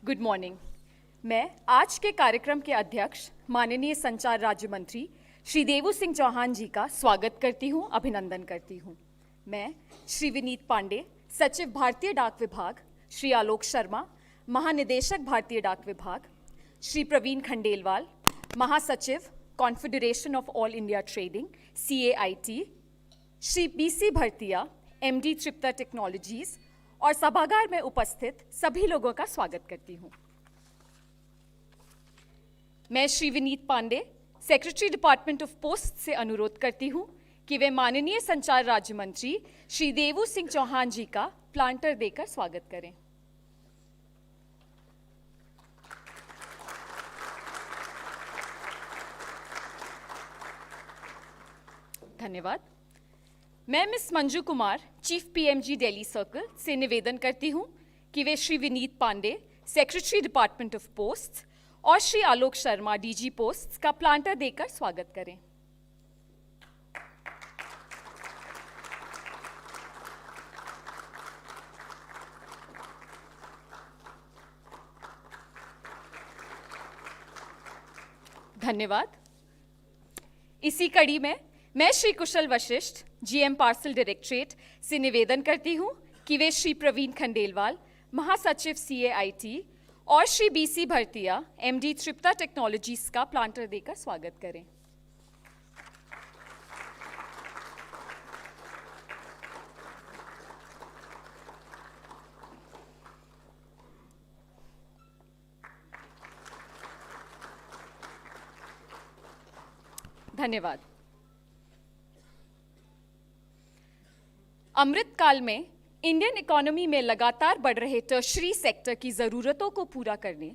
Good morning. मैं आज के कार्यक्रम के अध्यक्ष माननीय संचार राज्य मंत्री श्री देवू सिंह चौहान जी का स्वागत करती हूं, अभिनंदन करती हूं। मैं श्री विनीत पांडे, सचिव भारतीय डाक विभाग, श्री आलोक शर्मा, महानिदेशक भारतीय डाक विभाग, श्री प्रवीण खंडेलवाल, महासचिव confederation of all India trading CAIT, Shri BC Bhartia, MD Tripta technologies और सभागार में उपस्थित सभी लोगों का स्वागत करती हूं। मैं Shri Vineet Pandey, secretary department of post से अनुरोध करती हूं कि वे माननीय संचार राज्य मंत्री श्री देवू सिंह चौहान जी का प्लांटर देकर स्वागत करें। धन्यवाद। मैं miss Manju Kumar, chief PMG Delhi circle से निवेदन करती हूं कि वे Shri Vineet Pandey, secretary department of posts और श्री आलोक शर्मा, DG पोस्ट्स का प्लांटर देकर स्वागत करें। धन्यवाद। इसी कड़ी में मैं Shri Kushal Vashisht, GM parcel directorate से निवेदन करती हूं कि वे श्री प्रवीण खंडेलवाल, महासचिव CAIT और Shri BC Bhartia, MD Tripta technologies का प्लांटर देकर स्वागत करें। धन्यवाद। अमृत काल में इंडियन इकोनॉमी में लगातार बढ़ रहे टर्शरी सेक्टर की ज़रूरतों को पूरा करने,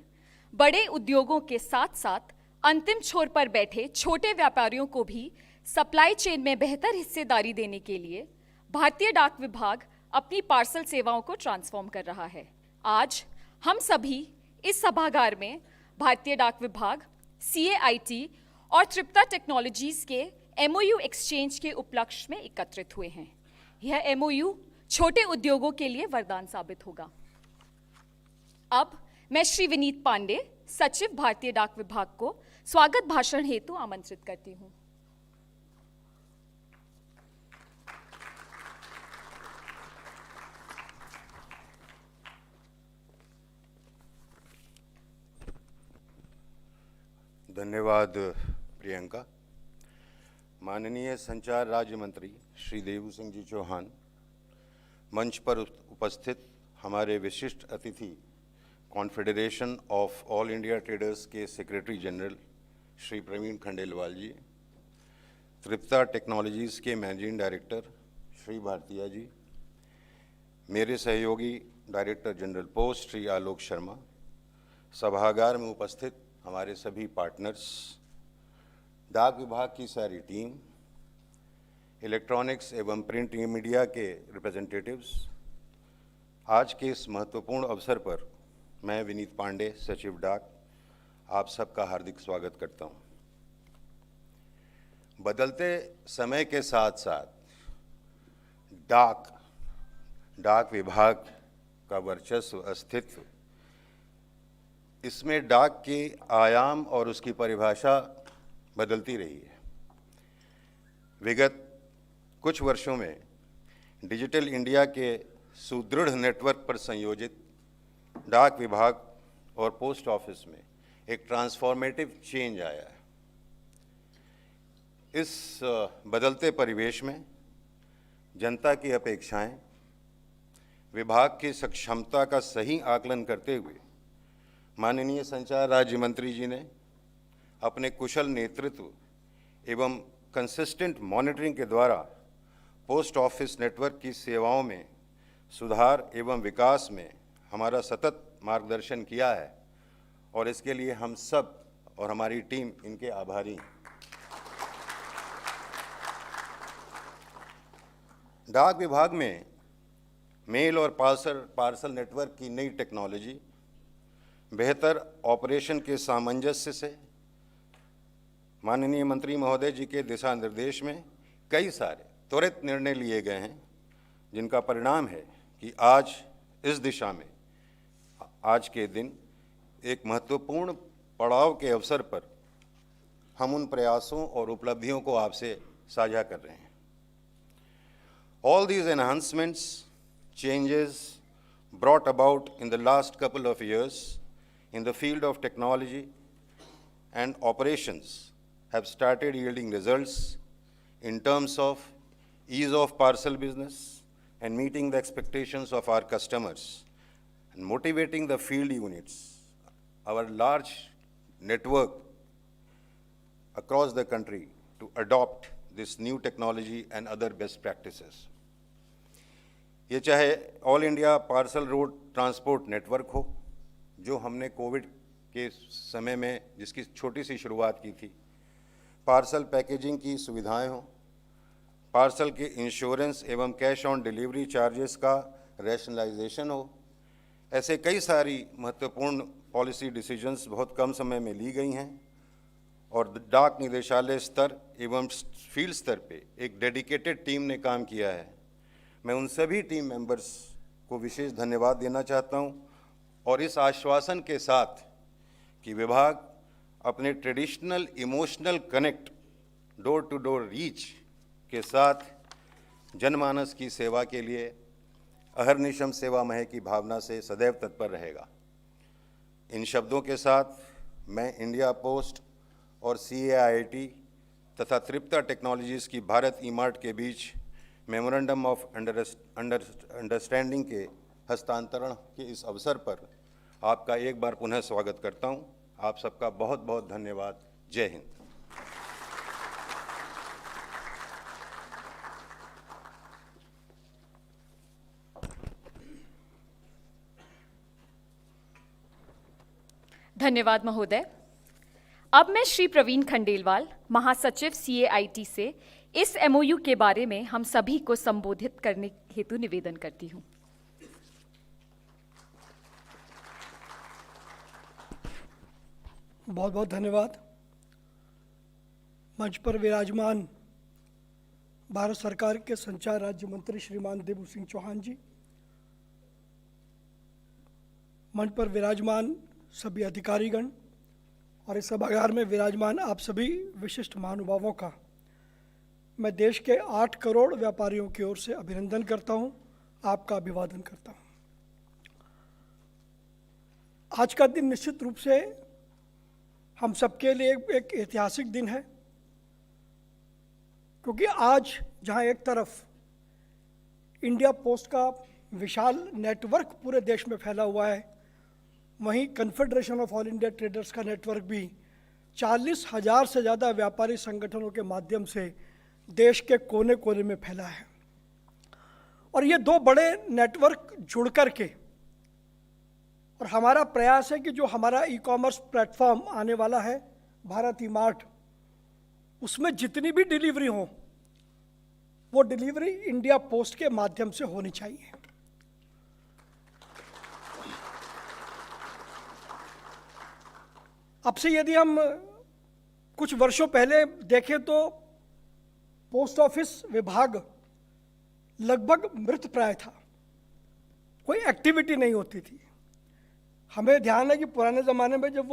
बड़े उद्योगों के साथ साथ अंतिम छोर पर बैठे छोटे व्यापारियों को भी सप्लाई चेन में बेहतर हिस्सेदारी देने के लिए भारतीय डाक विभाग अपनी पार्सल सेवाओं को ट्रांसफॉर्म कर रहा है। आज हम सभी इस सभागार में भारतीय डाक विभाग, CAIT और तृप्ता टेक्नोलॉजीज के MOU एक्सचेंज के उपलक्ष्य में एकत्रित हुए हैं। यह MOU छोटे उद्योगों के लिए वरदान साबित होगा। अब मैं श्री विनीत पांडे, सचिव भारतीय डाक विभाग को स्वागत भाषण हेतु आमंत्रित करती हूं। धन्यवाद प्रियंका। माननीय संचार राज्य मंत्री श्री देवू सिंह जी चौहान, मंच पर उपस्थित हमारे विशिष्ट अतिथि confederation of all India traders के सेक्रेटरी जनरल श्री प्रवीण खंडेलवाल जी, तृप्ता टेक्नोलॉजीज़ के मैनेजिंग डायरेक्टर श्री भारतिया जी, मेरे सहयोगी director general post Shri Alok Sharma, सभागार में उपस्थित हमारे सभी पार्टनर्स, डाक विभाग की सारी टीम, इलेक्ट्रॉनिक्स एवं प्रिंट मीडिया के रिप्रेजेंटेटिव्स, आज के इस महत्वपूर्ण अवसर पर मैं विनीत पांडे, सचिव डाक, आप सबका हार्दिक स्वागत करता हूं। बदलते समय के साथ साथ डाक विभाग का वर्चस्व, अस्तित्व, इसमें डाक के आयाम और उसकी परिभाषा बदलती रही है। विगत कुछ वर्षों में डिजिटल इंडिया के सुदृढ़ नेटवर्क पर संयोजित डाक विभाग और पोस्ट ऑफिस में एक ट्रांसफॉर्मेटिव चेंज आया है। इस बदलते परिवेश में जनता की अपेक्षाएं, विभाग की सक्षमता का सही आकलन करते हुए माननीय संचार राज्य मंत्री जी ने अपने कुशल नेतृत्व एवं कंसिस्टेंट मॉनिटरिंग के द्वारा पोस्ट ऑफिस नेटवर्क की सेवाओं में सुधार एवं विकास में हमारा सतत मार्गदर्शन किया है और इसके लिए हम सब और हमारी टीम इनके आभारी हैं। डाक विभाग में मेल और पार्सल नेटवर्क की नई टेक्नोलॉजी, बेहतर ऑपरेशन के सामंजस्य से माननीय मंत्री महोदय जी के दिशा निर्देश में कई सारे त्वरित निर्णय लिए गए हैं, जिनका परिणाम है कि आज इस दिशा में आज के दिन एक महत्वपूर्ण पड़ाव के अवसर पर हम उन प्रयासों और उपलब्धियों को आपसे साझा कर रहे हैं। All these enhancements, changes brought about in the last couple of years in the field of technology and operations have started yielding results in terms of ease of parcel business and meeting the expectations of our customers and motivating the field units, our large network across the country, to adopt this new technology and other best practices. ये चाहे all India parcel road transport network हो, जो हमने Covid के समय में जिसकी छोटी सी शुरुआत की थी, पार्सल पैकेजिंग की सुविधाएं हो, पार्सल के इंश्योरेंस एवं कैश ऑन डिलीवरी चार्जेस का रैशनलाइजेशन हो, ऐसे कई सारी महत्वपूर्ण पॉलिसी डिसीजंस बहुत कम समय में ली गई हैं और डाक निदेशालय स्तर एवं फील्ड स्तर पे एक डेडिकेटेड टीम ने काम किया है। मैं उन सभी टीम मेंबर्स को विशेष धन्यवाद देना चाहता हूं और इस आश्वासन के साथ कि विभाग अपने traditional emotional connect, door to door reach के साथ जनमानस की सेवा के लिए अहर्निशम सेवामय की भावना से सदैव तत्पर रहेगा। इन शब्दों के साथ मैं इंडिया पोस्ट और CAIT तथा तृप्ता टेक्नोलॉजीज़ की भारत ई-मार्ट के बीच मेमोरेंडम ऑफ अंडरस्टैंडिंग के हस्तांतरण के इस अवसर पर आपका एक बार पुनः स्वागत करता हूं। आप सबका बहुत बहुत धन्यवाद। जय हिंद। धन्यवाद महोदय। अब मैं श्री प्रवीण खंडेलवाल, महासचिव CAIT से इस MOU के बारे में हम सभी को संबोधित करने हेतु निवेदन करती हूं। बहुत बहुत धन्यवाद। मंच पर विराजमान भारत सरकार के संचार राज्य मंत्री श्रीमान देवू सिंह चौहान जी, मंच पर विराजमान सभी अधिकारीगण और इस सभागार में विराजमान आप सभी विशिष्ट महानुभावों का मैं देश के 8 करोड़ व्यापारियों की ओर से अभिनंदन करता हूं, आपका अभिवादन करता हूं। आज का दिन निश्चित रूप से हम सबके लिए एक ऐतिहासिक दिन है, क्योंकि आज जहां एक तरफ इंडिया पोस्ट का विशाल नेटवर्क पूरे देश में फैला हुआ है, वहीं confederation of all India traders का नेटवर्क भी 40,000 से ज़्यादा व्यापारी संगठनों के माध्यम से देश के कोने कोने में फैला है। और ये दो बड़े नेटवर्क जुड़ कर के, और हमारा प्रयास है कि जो हमारा ई-कॉमर्स प्लेटफॉर्म आने वाला है भारत ई-मार्ट, उसमें जितनी भी डिलीवरी हो वो डिलीवरी इंडिया पोस्ट के माध्यम से होनी चाहिए। अब से यदि हम कुछ वर्षों पहले देखें तो पोस्ट ऑफिस विभाग लगभग मृतप्राय था, कोई एक्टिविटी नहीं होती थी। हमें ध्यान है कि पुराने ज़माने में जब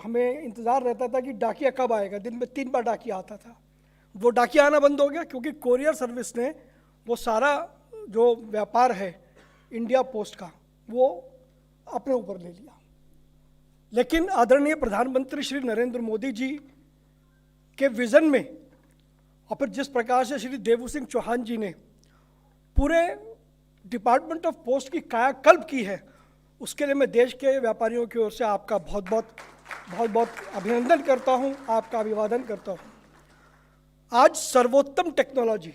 हमें इंतज़ार रहता था कि डाकिया कब आएगा, दिन में 3 बार डाकिया आता था। वो डाकिया आना बंद हो गया क्योंकि कोरियर सर्विस ने वो सारा जो व्यापार है इंडिया पोस्ट का वो अपने ऊपर ले लिया। लेकिन आदरणीय प्रधानमंत्री श्री नरेंद्र मोदी जी के विज़न में और फिर जिस प्रकार से श्री देवू सिंह चौहान जी ने पूरे डिपार्टमेंट ऑफ पोस्ट की कायाकल्प की है, उसके लिए मैं देश के व्यापारियों की ओर से आपका बहुत बहुत अभिनंदन करता हूं, आपका अभिवादन करता हूं। आज सर्वोत्तम टेक्नोलॉजी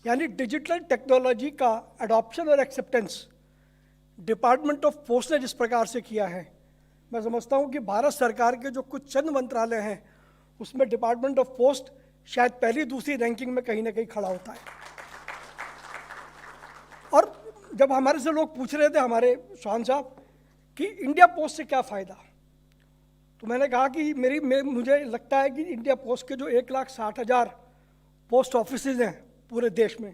यानी डिजिटल टेक्नोलॉजी का अडॉप्शन और एक्सेप्टेंस डिपार्टमेंट ऑफ पोस्ट ने जिस प्रकार से किया है, मैं समझता हूं कि भारत सरकार के जो कुछ चंद मंत्रालय हैं उसमें डिपार्टमेंट ऑफ पोस्ट शायद पहली दूसरी रैंकिंग में कहीं ना कहीं खड़ा होता है। और जब हमारे से लोग पूछ रहे थे, हमारे चौहान साहब, कि इंडिया पोस्ट से क्या फ़ायदा, तो मैंने कहा कि मुझे लगता है कि इंडिया पोस्ट के जो 1,60,000 पोस्ट ऑफिसेज हैं पूरे देश में,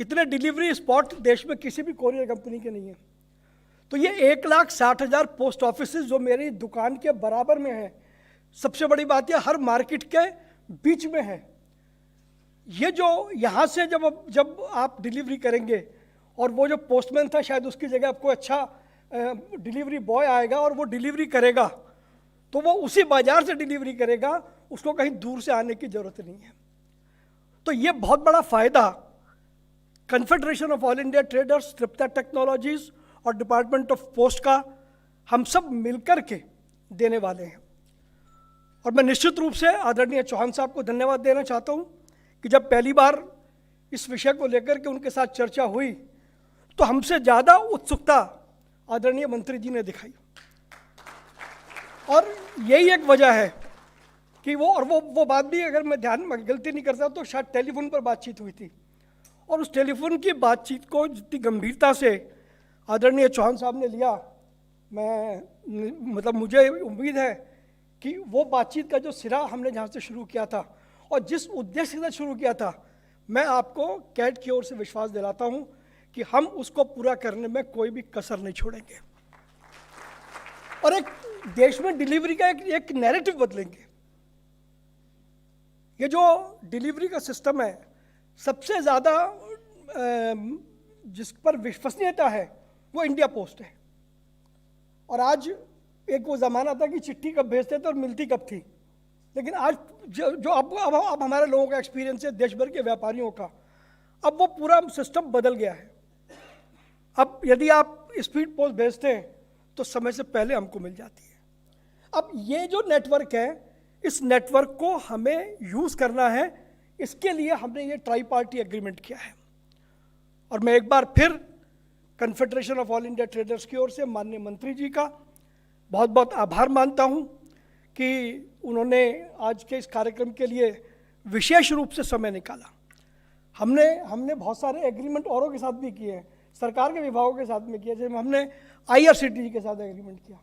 इतने डिलीवरी स्पॉट देश में किसी भी कोरियर कंपनी के नहीं हैं। तो ये 1,60,000 पोस्ट ऑफिस जो मेरी दुकान के बराबर में है, सबसे बड़ी बात यह हर मार्केट के बीच में है। ये जो यहाँ से जब आप डिलीवरी करेंगे और वो जो पोस्टमैन था शायद उसकी जगह आपको अच्छा डिलीवरी बॉय आएगा और वो डिलीवरी करेगा, तो वो उसी बाजार से डिलीवरी करेगा, उसको कहीं दूर से आने की ज़रूरत नहीं है। तो ये बहुत बड़ा फ़ायदा confederation of all India traders, Tripta technologies और डिपार्टमेंट ऑफ पोस्ट का हम सब मिलकर के देने वाले हैं। और मैं निश्चित रूप से आदरणीय चौहान साहब को धन्यवाद देना चाहता हूँ कि जब पहली बार इस विषय को लेकर के उनके साथ चर्चा हुई तो हमसे ज़्यादा उत्सुकता आदरणीय मंत्री जी ने दिखाई। और यही एक वजह है कि वो बात भी, अगर मैं ध्यान में गलती नहीं करता तो शायद टेलीफोन पर बातचीत हुई थी, और उस टेलीफोन की बातचीत को जितनी गंभीरता से आदरणीय चौहान साहब ने लिया, मुझे उम्मीद है कि वो बातचीत का जो सिरा हमने जहाँ से शुरू किया था और जिस उद्देश्य से शुरू किया था, मैं आपको कैट की ओर से विश्वास दिलाता हूँ कि हम उसको पूरा करने में कोई भी कसर नहीं छोड़ेंगे और एक देश में डिलीवरी का एक नैरेटिव बदलेंगे। ये जो डिलीवरी का सिस्टम है, सबसे ज़्यादा जिस पर विश्वसनीयता है वो इंडिया पोस्ट है। और आज एक वो ज़माना था कि चिट्ठी कब भेजते थे और मिलती कब थी, लेकिन आज जो अब हमारे लोगों का एक्सपीरियंस है, देश भर के व्यापारियों का, अब वो पूरा सिस्टम बदल गया है। अब यदि आप स्पीड पोस्ट भेजते हैं तो समय से पहले हमको मिल जाती है। अब ये जो नेटवर्क है, इस नेटवर्क को हमें यूज़ करना है, इसके लिए हमने ये ट्राई पार्टी एग्रीमेंट किया है। और मैं एक बार फिर confederation of all India traders की ओर से माननीय मंत्री जी का बहुत बहुत आभार मानता हूँ कि उन्होंने आज के इस कार्यक्रम के लिए विशेष रूप से समय निकाला। हमने बहुत सारे एग्रीमेंट औरों के साथ भी किए हैं, सरकार के विभागों के साथ में किया, जैसे हमने IRCTC के साथ एग्रीमेंट किया,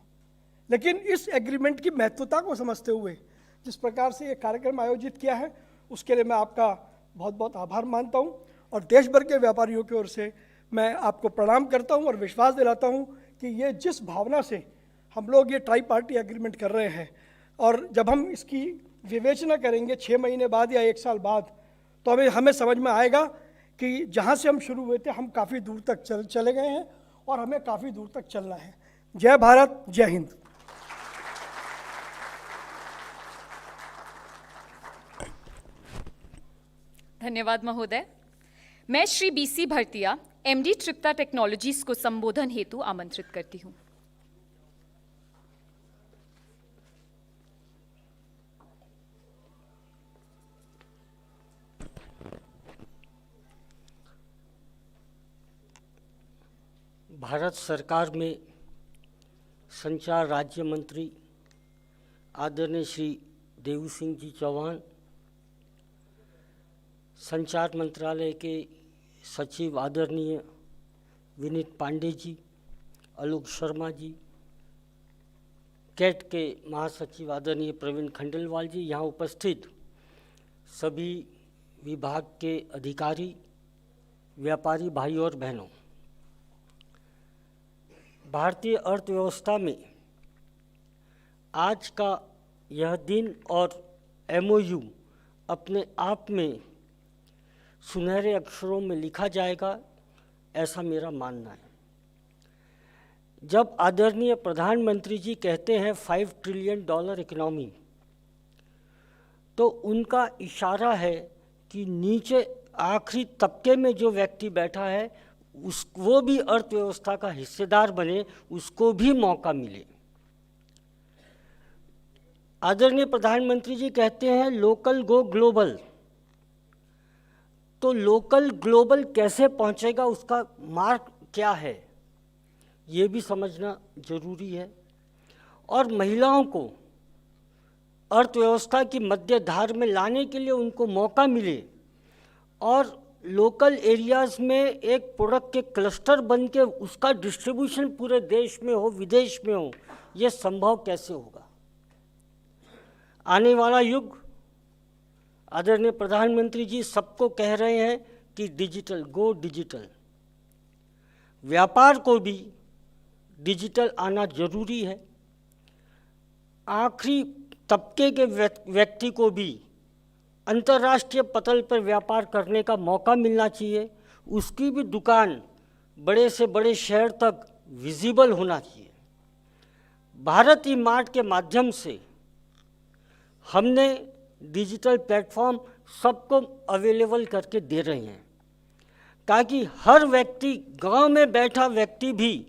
लेकिन इस एग्रीमेंट की महत्वता को समझते हुए जिस प्रकार से ये कार्यक्रम आयोजित किया है, उसके लिए मैं आपका बहुत बहुत आभार मानता हूँ और देश भर के व्यापारियों की ओर से मैं आपको प्रणाम करता हूँ और विश्वास दिलाता हूँ कि ये जिस भावना से हम लोग ये ट्राई पार्टी एग्रीमेंट कर रहे हैं, और जब हम इसकी विवेचना करेंगे 6 महीने बाद या 1 साल बाद, तो हमें समझ में आएगा कि जहाँ से हम शुरू हुए थे हम काफ़ी दूर तक चले गए हैं और हमें काफ़ी दूर तक चलना है। जय भारत, जय हिंद। धन्यवाद महोदय। मैं Shri BC Bhartia, MD Tripta technologies को संबोधन हेतु आमंत्रित करती हूँ। भारत सरकार में संचार राज्य मंत्री आदरणीय श्री देवू सिंह जी चौहान, संचार मंत्रालय के सचिव आदरणीय विनीत पांडे जी, आलोक शर्मा जी, कैट के महासचिव आदरणीय प्रवीण खंडेलवाल जी, यहाँ उपस्थित सभी विभाग के अधिकारी, व्यापारी भाई और बहनों, भारतीय अर्थव्यवस्था में आज का यह दिन और MOU अपने आप में सुनहरे अक्षरों में लिखा जाएगा, ऐसा मेरा मानना है। जब आदरणीय प्रधानमंत्री जी कहते हैं $5 ट्रिलियन इकोनॉमी, तो उनका इशारा है कि नीचे आखिरी तबके में जो व्यक्ति बैठा है वो भी अर्थव्यवस्था का हिस्सेदार बने, उसको भी मौका मिले। आदरणीय प्रधानमंत्री जी कहते हैं लोकल गो ग्लोबल, तो लोकल ग्लोबल कैसे पहुंचेगा, उसका मार्ग क्या है, ये भी समझना जरूरी है। और महिलाओं को अर्थव्यवस्था की मध्यधार में लाने के लिए उनको मौका मिले और लोकल एरियाज़ में एक प्रोडक्ट के क्लस्टर बन के उसका डिस्ट्रीब्यूशन पूरे देश में हो, विदेश में हो, ये संभव कैसे होगा। आने वाला युग, आदरणीय प्रधानमंत्री जी सबको कह रहे हैं कि डिजिटल, गो डिजिटल। व्यापार को भी डिजिटल आना जरूरी है। आखिरी तबके के व्यक्ति को भी अंतर्राष्ट्रीय पटल पर व्यापार करने का मौका मिलना चाहिए। उसकी भी दुकान बड़े से बड़े शहर तक विजिबल होना चाहिए। भारत ई मार्ट के माध्यम से हमने डिजिटल प्लेटफॉर्म सबको अवेलेबल करके दे रहे हैं, ताकि हर व्यक्ति, गांव में बैठा व्यक्ति भी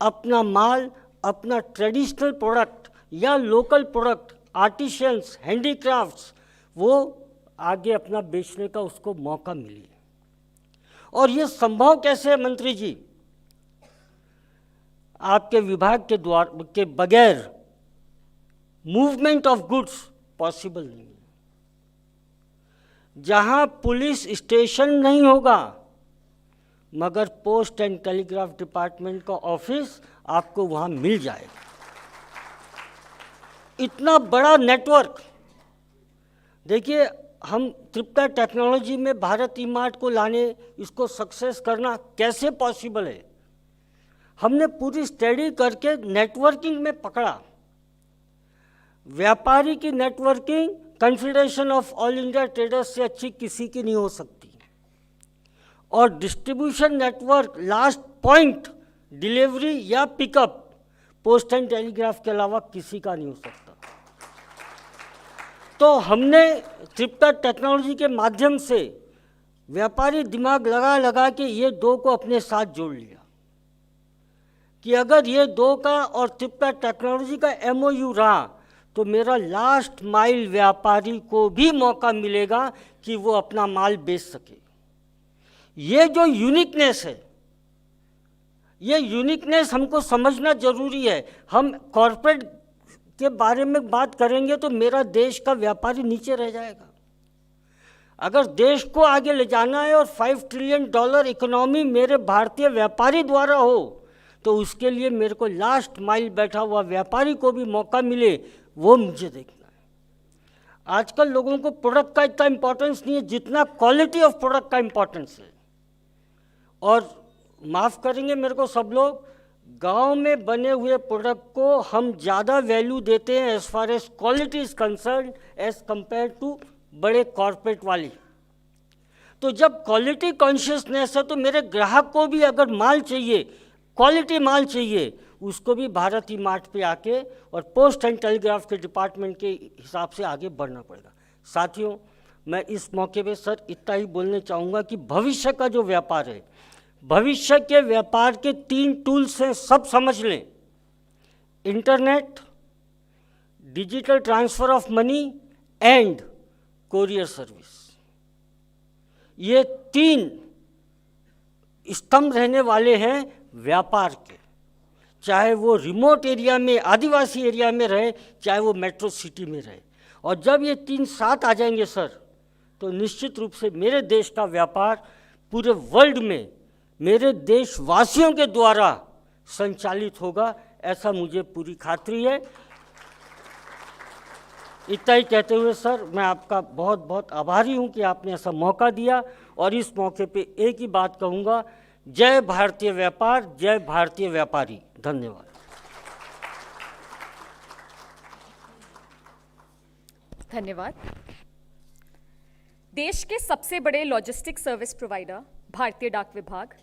अपना माल, अपना ट्रेडिशनल प्रोडक्ट या लोकल प्रोडक्ट, आर्टिशियंस, हैंडीक्राफ्ट्स, वो आगे अपना बेचने का उसको मौका मिले। और ये संभव कैसे है मंत्री जी? आपके विभाग के बगैर मूवमेंट ऑफ गुड्स पॉसिबल नहीं है। जहां पुलिस स्टेशन नहीं होगा, मगर पोस्ट एंड टेलीग्राफ डिपार्टमेंट का ऑफिस आपको वहां मिल जाएगा। इतना बड़ा नेटवर्क। देखिए, हम तृप्ता टेक्नोलॉजी में भारत ई मार्ट को लाने, इसको सक्सेस करना कैसे पॉसिबल है? हमने पूरी स्टडी करके नेटवर्किंग में पकड़ा। व्यापारी की networking confederation of all India traders से अच्छी किसी की नहीं हो सकती, और distribution network, last point delivery या पिकअप पोस्ट एंड टेलीग्राफ के अलावा किसी का नहीं हो सकता। तो हमने तृप्ता टेक्नोलॉजी के माध्यम से व्यापारी दिमाग लगा के ये दो को अपने साथ जोड़ लिया कि अगर ये दो का और तृप्ता टेक्नोलॉजी का MOU रहा तो मेरा लास्ट माइल व्यापारी को भी मौका मिलेगा कि वो अपना माल बेच सके। ये जो यूनिकनेस है, ये यूनिकनेस हमको समझना जरूरी है। हम कॉर्पोरेट के बारे में बात करेंगे तो मेरा देश का व्यापारी नीचे रह जाएगा। अगर देश को आगे ले जाना है और $5 ट्रिलियन इकोनॉमी मेरे भारतीय व्यापारी द्वारा हो, तो उसके लिए मेरे को लास्ट माइल बैठा हुआ व्यापारी को भी मौका मिले, वो मुझे देखना है। आजकल लोगों को प्रोडक्ट का इतना इम्पोर्टेंस नहीं है जितना क्वालिटी ऑफ प्रोडक्ट का इम्पोर्टेंस है। और माफ़ करेंगे मेरे को सब लोग, गांव में बने हुए प्रोडक्ट को हम ज़्यादा वैल्यू देते हैं as far as quality is concern as compare to बड़े कॉरपोरेट वाली। तो जब क्वालिटी कॉन्शियसनेस है तो मेरे ग्राहक को भी अगर माल चाहिए, क्वालिटी माल चाहिए, उसको भी भारत ई मार्ट पे आके और पोस्ट एंड टेलीग्राफ के डिपार्टमेंट के हिसाब से आगे बढ़ना पड़ेगा। साथियों, मैं इस मौके पे सर इतना ही बोलने चाहूँगा कि भविष्य का जो व्यापार है, भविष्य के व्यापार के 3 टूल्स हैं, सब समझ लें। Internet, digital transfer of money and courier service. ये 3 स्तंभ रहने वाले हैं व्यापार के, चाहे वो रिमोट एरिया में, आदिवासी एरिया में रहे, चाहे वो मेट्रो सिटी में रहे। और जब ये 3 साथ आ जाएंगे सर, तो निश्चित रूप से मेरे देश का व्यापार पूरे वर्ल्ड में मेरे देशवासियों के द्वारा संचालित होगा, ऐसा मुझे पूरी खातरी है। इतना ही कहते हुए सर, मैं आपका बहुत बहुत आभारी हूं कि आपने ऐसा मौका दिया। और इस मौके पे एक ही बात कहूँगा, जय भारतीय व्यापार, जय भारतीय व्यापारी। धन्यवाद। धन्यवाद। देश के सबसे बड़े लॉजिस्टिक सर्विस प्रोवाइडर भारतीय डाक विभाग,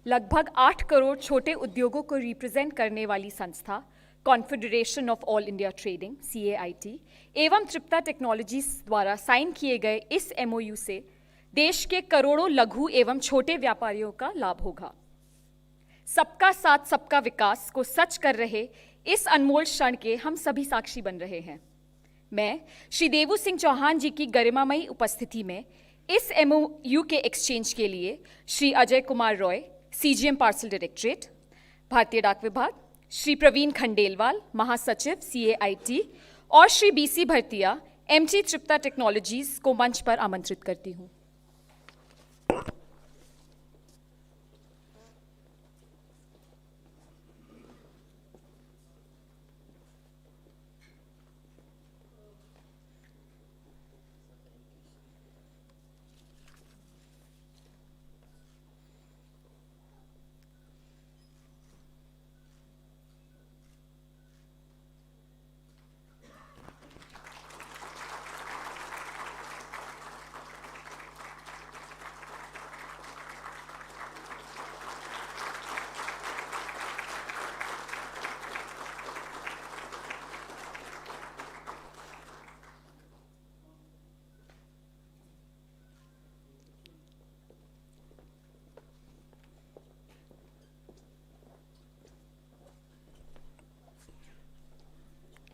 लगभग 8 करोड़ छोटे उद्योगों को रिप्रेजेंट करने वाली संस्था confederation of all India trading CAIT एवं तृप्ता टेक्नोलॉजीज द्वारा साइन किए गए इस MOU से देश के करोड़ों लघु एवं छोटे व्यापारियों का लाभ होगा। सबका साथ सबका विकास को सच कर रहे इस अनमोल क्षण के हम सभी साक्षी बन रहे हैं। मैं श्री देवू सिंह चौहान जी की गरिमामयी उपस्थिति में इस MOU के एक्सचेंज के लिए Shri Ajay Kumar Roy, CGM parcel directorate, भारतीय डाक विभाग, श्री प्रवीण खंडेलवाल, महासचिव CAIT, और श्री BC भरतिया, MT तृप्ता टेक्नोलॉजीज को मंच पर आमंत्रित करती हूँ।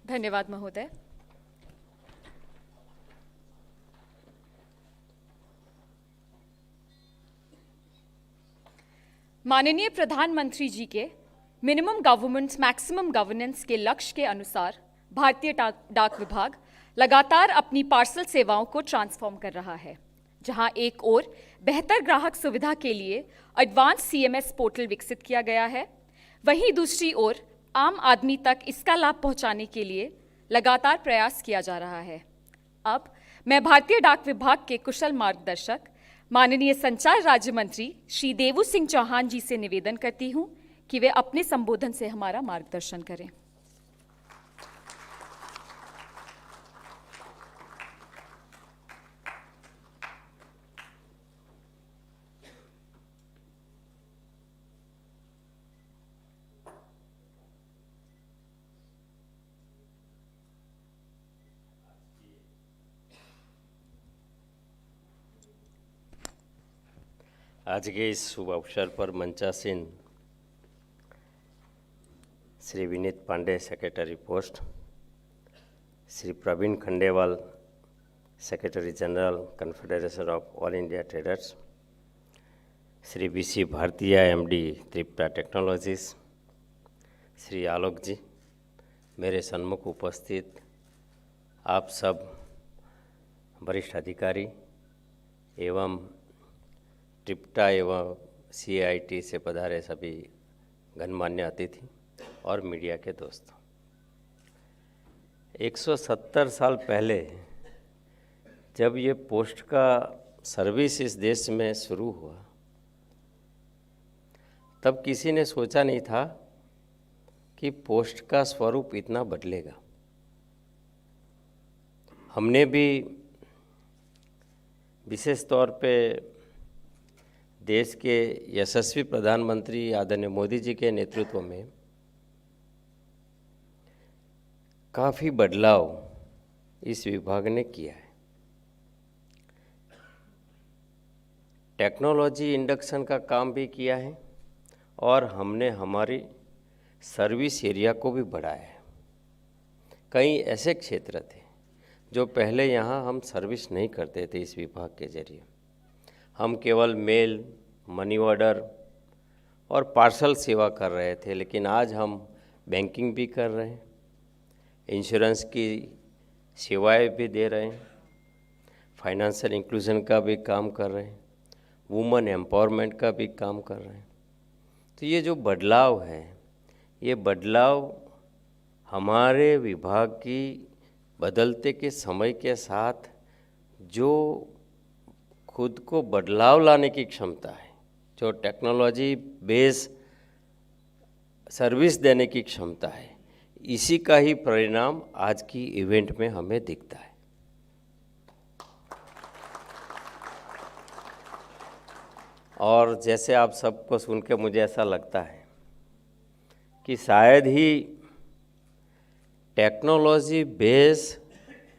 धन्यवाद महोदय। माननीय प्रधानमंत्री जी के मिनिमम गवर्नमेंट मैक्सिमम गवर्नेंस के लक्ष्य के अनुसार भारतीय डाक विभाग लगातार अपनी पार्सल सेवाओं को ट्रांसफॉर्म कर रहा है, जहां एक ओर बेहतर ग्राहक सुविधा के लिए एडवांस सीएमएस पोर्टल विकसित किया गया है, वहीं दूसरी ओर आम आदमी तक इसका लाभ पहुंचाने के लिए लगातार प्रयास किया जा रहा है। अब मैं भारतीय डाक विभाग के कुशल मार्गदर्शक माननीय संचार राज्य मंत्री श्री देवू सिंह चौहान जी से निवेदन करती हूं कि वे अपने संबोधन से हमारा मार्गदर्शन करें। आज के इस शुभ अवसर पर मंचासीन Shri Vineet Pandey secretary post, Shri Praveen Khandelwal secretary general confederation of all India traders, Shri B C Bhartia MD Tripta technologies, Shri Alok ji, मेरे सन्मुख उपस्थित आप सब वरिष्ठ अधिकारी एवं ट्रिप्टा एवं CIT से पधारे सभी गणमान्य अतिथि और मीडिया के दोस्तों, 170 साल पहले जब ये पोस्ट का सर्विस इस देश में शुरू हुआ, तब किसी ने सोचा नहीं था कि पोस्ट का स्वरूप इतना बदलेगा। हमने भी विशेष तौर पे देश के यशस्वी प्रधानमंत्री आदरणीय मोदी जी के नेतृत्व में काफ़ी बदलाव इस विभाग ने किया है। टेक्नोलॉजी इंडक्शन का काम भी किया है और हमने हमारी सर्विस एरिया को भी बढ़ाया है। कई ऐसे क्षेत्र थे जो पहले यहाँ हम सर्विस नहीं करते थे इस विभाग के जरिए। हम केवल मेल, मनी ऑर्डर और पार्सल सेवा कर रहे थे, लेकिन आज हम बैंकिंग भी कर रहे हैं, इंश्योरेंस की सेवाएं भी दे रहे हैं, फाइनेंशियल इंक्लूजन का भी काम कर रहे हैं, वुमेन एम्पावरमेंट का भी काम कर रहे हैं। तो ये जो बदलाव है, ये बदलाव हमारे विभाग की बदलते के समय के साथ जो खुद को बदलाव लाने की क्षमता है, जो टेक्नोलॉजी बेस्ड सर्विस देने की क्षमता है, इसी का ही परिणाम आज की इवेंट में हमें दिखता है। और जैसे आप सबको सुन के मुझे ऐसा लगता है कि शायद ही technology based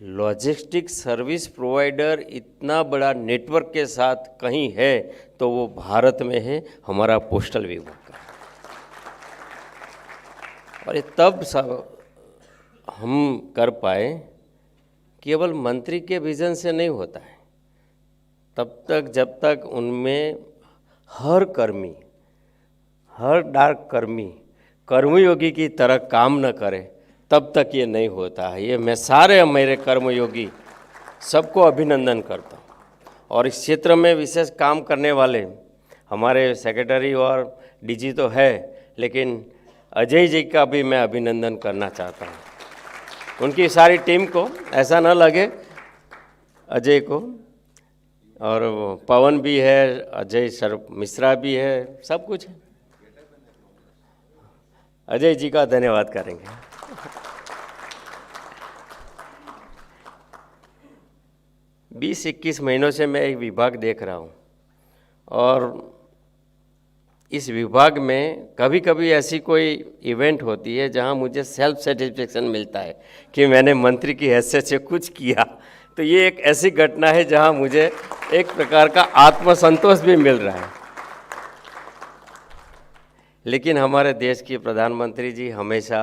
logistic service provider इतना बड़ा नेटवर्क के साथ कहीं है तो वो भारत में है, हमारा पोस्टल विभाग का। और ये तब सब हम कर पाए, केवल मंत्री के विजन से नहीं होता है, तब तक जब तक उनमें हर कर्मी, हर डाक कर्मी कर्मयोगी की तरह काम न करे, तब तक ये नहीं होता है। ये मैं सारे मेरे कर्मयोगी सबको अभिनंदन करता हूँ। और इस क्षेत्र में विशेष काम करने वाले हमारे सेक्रेटरी और DG तो है, लेकिन अजय जी का भी मैं अभिनंदन करना चाहता हूँ। उनकी सारी टीम को, ऐसा ना लगे अजय को, और पवन भी है, अजय सर मिश्रा भी है, सब कुछ है। अजय जी का धन्यवाद करेंगे। 20-21 महीनों से मैं एक विभाग देख रहा हूँ और इस विभाग में कभी कभी ऐसी कोई इवेंट होती है जहाँ मुझे सेल्फ सेटिस्फेक्शन मिलता है कि मैंने मंत्री की हैसियत से कुछ किया। तो ये एक ऐसी घटना है जहाँ मुझे एक प्रकार का आत्मसंतोष भी मिल रहा है। लेकिन हमारे देश के प्रधानमंत्री जी हमेशा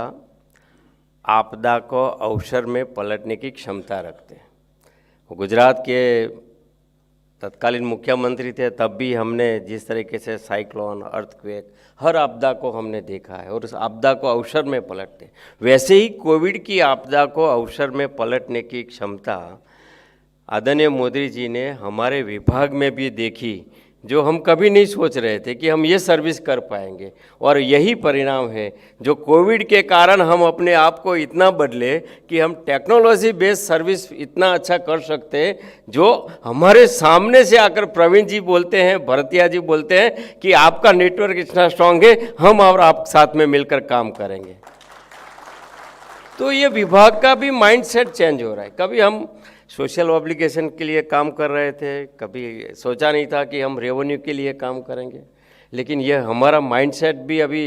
आपदा को अवसर में पलटने की क्षमता रखते हैं। गुजरात के तत्कालीन मुख्यमंत्री थे, तब भी हमने जिस तरीके से साइक्लोन, अर्थक्वेक, हर आपदा को हमने देखा है और उस आपदा को अवसर में पलटते, वैसे ही कोविड की आपदा को अवसर में पलटने की क्षमता आदरणीय मोदी जी ने हमारे विभाग में भी देखी, जो हम कभी नहीं सोच रहे थे कि हम ये सर्विस कर पाएंगे। और यही परिणाम है जो कोविड के कारण हम अपने आप को इतना बदले कि हम टेक्नोलॉजी बेस्ड सर्विस इतना अच्छा कर सकते हैं, जो हमारे सामने से आकर प्रवीण जी बोलते हैं, भरतिया जी बोलते हैं कि आपका नेटवर्क इतना स्ट्रांग है, हम और आप साथ में मिलकर काम करेंगे। तो ये विभाग का भी माइंडसेट चेंज हो रहा है। कभी हम सोशल ऑब्लिगेशन के लिए काम कर रहे थे, कभी सोचा नहीं था कि हम रेवेन्यू के लिए काम करेंगे, लेकिन यह हमारा माइंडसेट भी अभी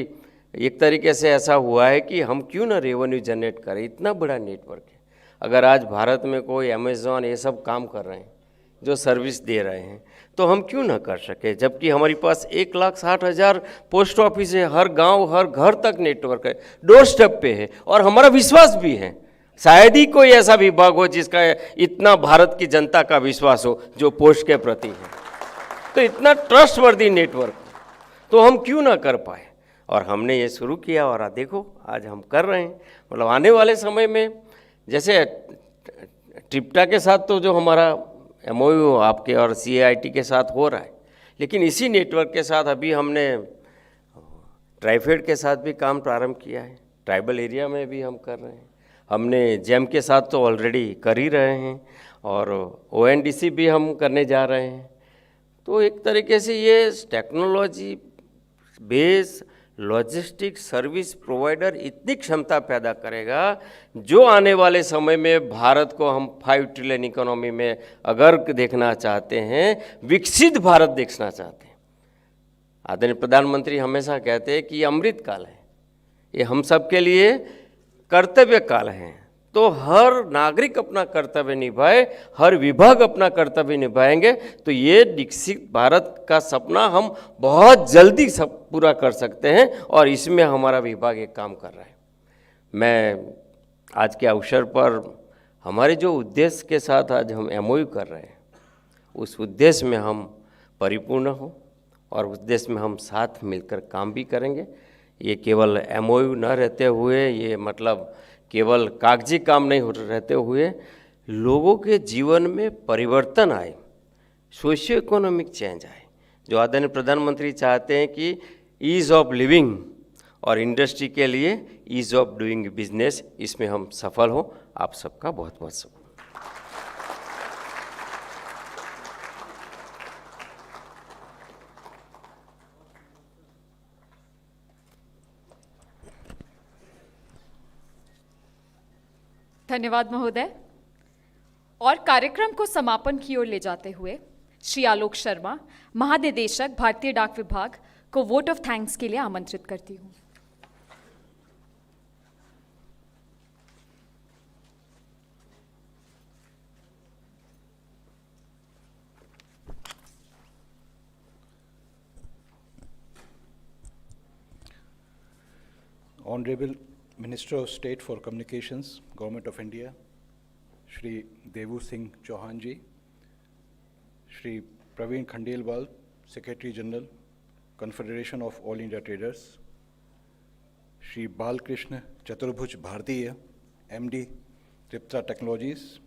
एक तरीके से ऐसा हुआ है कि हम क्यों ना रेवेन्यू जनरेट करें। इतना बड़ा नेटवर्क है। अगर आज भारत में कोई अमेज़ॉन ये सब काम कर रहे हैं, जो सर्विस दे रहे हैं, तो हम क्यों ना कर सके, जबकि हमारे पास 1,60,000 पोस्ट ऑफिस है, हर गांव हर घर तक नेटवर्क है, डोर स्टेप पे है, और हमारा विश्वास भी है। शायद ही कोई ऐसा विभाग हो जिसका इतना भारत की जनता का विश्वास हो जो पोस्ट के प्रति है। तो इतना ट्रस्टवर्दी नेटवर्क, तो हम क्यों ना कर पाए। और हमने ये शुरू किया और देखो आज हम कर रहे हैं। मतलब आने वाले समय में जैसे ट्रिप्टा के साथ तो जो हमारा MOU आपके और CIT के साथ हो रहा है, लेकिन इसी नेटवर्क के साथ अभी हमने ट्राइफेड के साथ भी काम प्रारंभ किया है। ट्राइबल एरिया में भी हम कर रहे हैं। हमने जेम के साथ तो ऑलरेडी कर ही रहे हैं और ONDC भी हम करने जा रहे हैं। तो एक तरीके से ये technology base logistic service provider इतनी क्षमता पैदा करेगा, जो आने वाले समय में भारत को हम 5 ट्रिलियन इकोनॉमी में अगर देखना चाहते हैं, विकसित भारत देखना चाहते हैं। आदरणीय प्रधानमंत्री हमेशा कहते हैं कि ये अमृत काल है, ये हम सब के लिए कर्तव्य काल है। तो हर नागरिक अपना कर्तव्य निभाए, हर विभाग अपना कर्तव्य निभाएंगे, तो ये विकसित भारत का सपना हम बहुत जल्दी सब पूरा कर सकते हैं। और इसमें हमारा विभाग एक काम कर रहा है। मैं आज के अवसर पर हमारे जो उद्देश्य के साथ आज हम MOU कर रहे हैं, उस उद्देश्य में हम परिपूर्ण हो और उद्देश्य में हम साथ मिलकर काम भी करेंगे। ये केवल MOU न रहते हुए, ये मतलब केवल कागजी काम नहीं रहते हुए, लोगों के जीवन में परिवर्तन आए, सोशियो इकोनॉमिक चेंज आए, जो आदरणीय प्रधानमंत्री चाहते हैं कि ईज़ ऑफ लिविंग और इंडस्ट्री के लिए ईज़ ऑफ डूइंग बिजनेस, इसमें हम सफल हो। आप सबका बहुत बहुत शुक्रिया। धन्यवाद महोदय। और कार्यक्रम को समापन की ओर ले जाते हुए श्री आलोक शर्मा, महानिदेशक भारतीय डाक विभाग, को वोट ऑफ थैंक्स के लिए आमंत्रित करती हूँ। Honorable Minister of State for Communications, Government of India, Shri Devu Singh Chauhan ji, Shri Praveen Khandelwal, Secretary General, Confederation of All India Traders, Shri Balkrishna Chaturbhuj Bhartiya, MD, Tripta Technologies,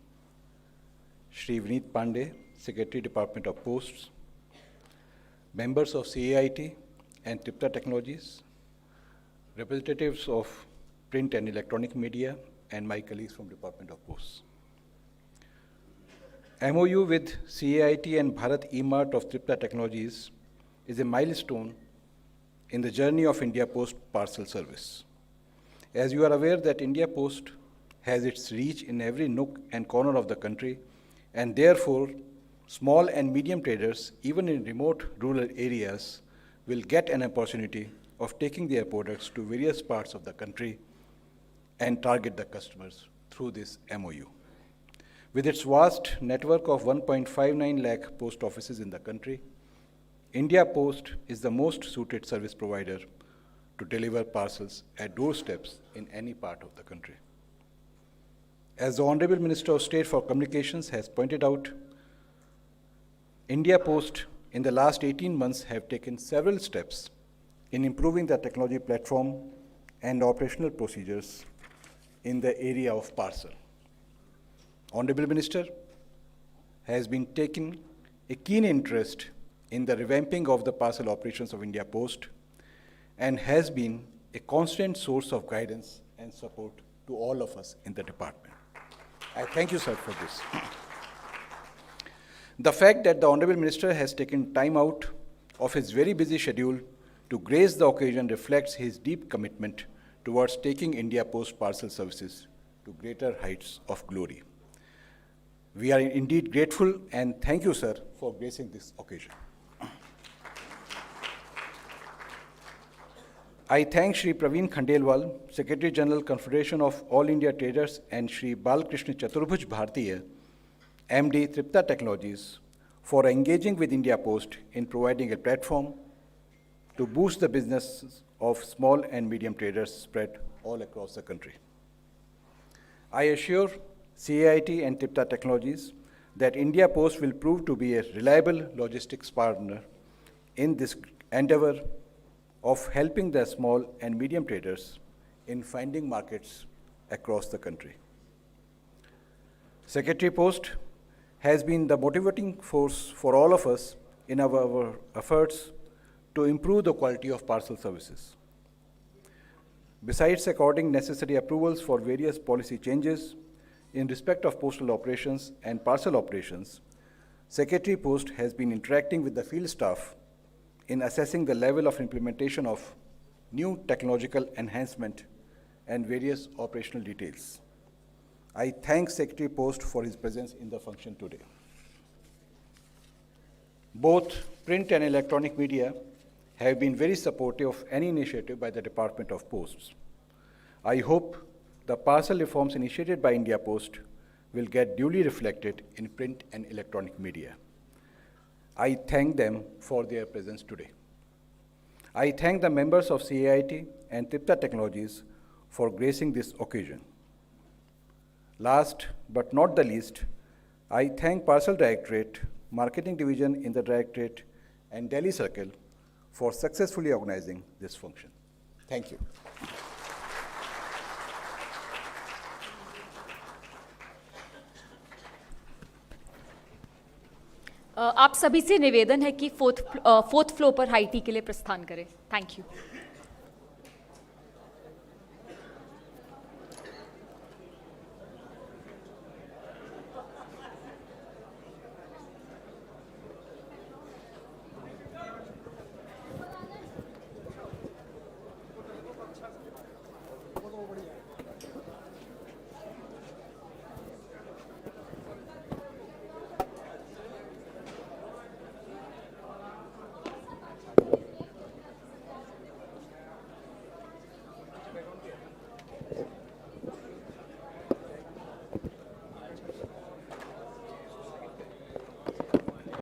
Shri Vineet Pandey, Secretary Department of Posts, members of CIT and Tripta Technologies, representatives of print and electronic media, and my colleagues from Department of Posts. MOU with CIT and Bharat eMart of Tripta Technologies is a milestone in the journey of India Post parcel service. As you are aware that India Post has its reach in every nook and corner of the country, and therefore small and medium traders, even in remote rural areas, will get an opportunity of taking their products to various parts of the country and target the customers through this MOU. With its vast network of 1.59 lakh post offices in the country, India Post is the most suited service provider to deliver parcels at doorsteps in any part of the country. As the Honorable Minister of State for Communications has pointed out, India Post in the last 18 months have taken several steps in improving the technology platform and operational procedures in the area of parcel. Honorable Minister has been taking a keen interest in the revamping of the parcel operations of India Post and has been a constant source of guidance and support to all of us in the department. I thank you, sir, for this. The fact that the Honorable Minister has taken time out of his very busy schedule to grace the occasion reflects his deep commitment towards taking India Post parcel services to greater heights of glory. We are indeed grateful and thank you, sir, for gracing this occasion. I thank Shri Praveen Khandelwal, Secretary General, Confederation of All India Traders, and Shri Balkrishna Chaturbhuj Bhartiya, MD, Tripta Technologies, for engaging with India Post in providing a platform to boost the business of small and medium traders spread all across the country. I assure CAIT and Tripta Technologies that India Post will prove to be a reliable logistics partner in this endeavor of helping the small and medium traders in finding markets across the country. Secretary Post has been the motivating force for all of us in our efforts to improve the quality of parcel services. Besides according necessary approvals for various policy changes in respect of postal operations and parcel operations, Secretary Post has been interacting with the field staff in assessing the level of implementation of new technological enhancement and various operational details. I thank Secretary Post for his presence in the function today. Both print and electronic media have been very supportive of any initiative by the Department of Posts. I hope the parcel reforms initiated by India Post will get duly reflected in print and electronic media. I thank them for their presence today. I thank the members of CAIT and Tripta Technologies for gracing this occasion. Last but not the least, I thank Parcel Directorate, Marketing Division in the Directorate, and Delhi Circle for successfully organizing this function. Thank you. आप सभी से निवेदन है कि fourth floor पर high tea के लिए प्रस्थान करें। Thank you.